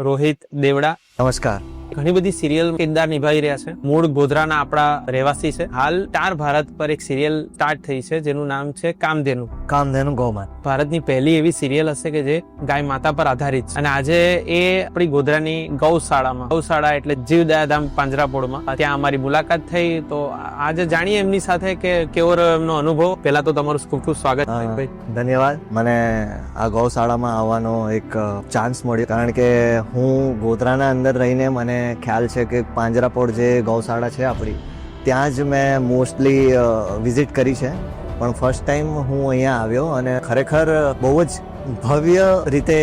રોહિત દેવડા. નમસ્કાર. ઘણી બધી સિરિયલ કિરદાર નિભાવી રહ્યા છે. મૂળ ગોધરાના આપણા રહેવાસી છે. હાલ સ્ટાર ભારત પર એક સિરિયલ સ્ટાર્ટ થઈ છે જેનું નામ છે કામધેનુ. કામધેનુ ગૌમાતા ભારતની પહેલી એવી સિરિયલ હશે કે જે ગાય માતા પર આધારિત છે. અને આજે એ આપણી ગોધરાની ગૌશાળા એટલે જીવદયાધામ પાંજરાપોળમાં ત્યાં અમારી મુલાકાત થઈ. તો આજે જાણીએ એમની સાથે કે કેવો રહ્યો એમનો અનુભવ. પહેલા તો તમારું ખૂબ ખૂબ સ્વાગત. ધન્યવાદ. મને આ ગૌશાળામાં આવવાનો એક ચાન્સ મળ્યો, કારણ કે હું ગોધરાના અંદર રહીને મને ખ્યાલ છે કે પાંજરાપોળ જે ગૌશાળા છે આપણી, ત્યાં જ મેં મોસ્ટલી વિઝિટ કરી છે. પણ ફર્સ્ટ ટાઈમ હું અહીંયા આવ્યો અને ખરેખર બહુ જ ભવ્ય રીતે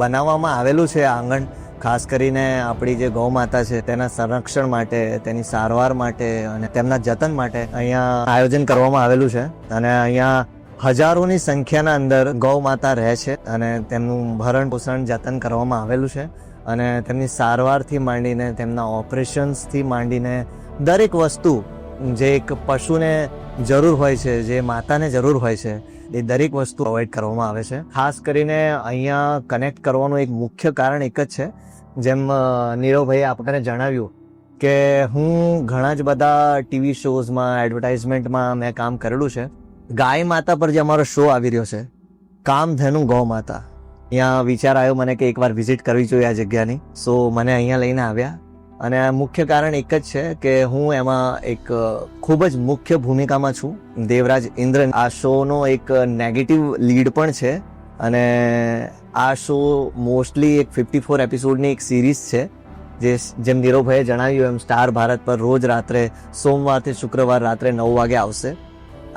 બનાવવામાં આવેલું છે આંગણ. ખાસ કરીને આપણી જે ગૌ માતા છે તેના સંરક્ષણ માટે, તેની સારવાર માટે અને તેમના જતન માટે અહીંયા આયોજન કરવામાં આવેલું છે. અને અહીંયા હજારોની સંખ્યાના અંદર ગૌ માતા રહે છે અને તેમનું ભરણ પોષણ જતન કરવામાં આવેલું છે. અને તેમની સારવારથી માંડીને તેમના ઓપરેશન્સથી માંડીને દરેક વસ્તુ જે એક પશુને જરૂર હોય છે, જે માતાને જરૂર હોય છે, એ દરેક વસ્તુ પ્રોવાઈડ કરવામાં આવે છે. ખાસ કરીને અહીંયા કનેક્ટ કરવાનું એક મુખ્ય કારણ એક જ છે. જેમ નીરવભાઈએ આપણને જણાવ્યું કે હું ઘણા જ બધા ટીવી શોઝમાં, એડવર્ટાઇઝમેન્ટમાં મેં કામ કરેલું છે. ગાય માતા પર જે અમારો શો આવી રહ્યો છે, કામધેનુ ગૌ માતા, અહીંયા વિચાર આવ્યો મને કે એકવાર વિઝિટ કરવી જોઈએ આ જગ્યાની. સો મને અહીંયા લઈને આવ્યા. અને મુખ્ય કારણ એક જ છે કે હું એમાં એક ખૂબ જ મુખ્ય ભૂમિકામાં છું. દેવરાજ ઇન્દ્ર આ શોનો એક નેગેટિવ લીડ પણ છે. અને આ શો મોસ્ટલી એક 54 એપિસોડની એક સિરીઝ છે, જેમ નીરવભાઈએ જણાવ્યું એમ સ્ટાર ભારત પર રોજ રાત્રે સોમવારથી શુક્રવાર રાત્રે 9 વાગે આવશે.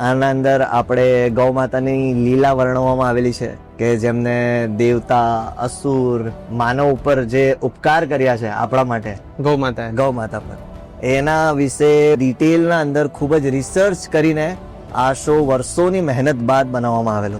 આના અંદર આપણે ગૌ માતાની લીલા વર્ણવવામાં આવેલી છે કે જેમને દેવતા, અસુર, માનવ ઉપર જે ઉપકાર કર્યા છે આપણા માટે, ગૌ માતા પર, એના વિશે ડિટેલના અંદર ખૂબ જ રિસર્ચ કરીને આ શો વર્ષોની મહેનત બાદ બનાવવામાં આવેલો.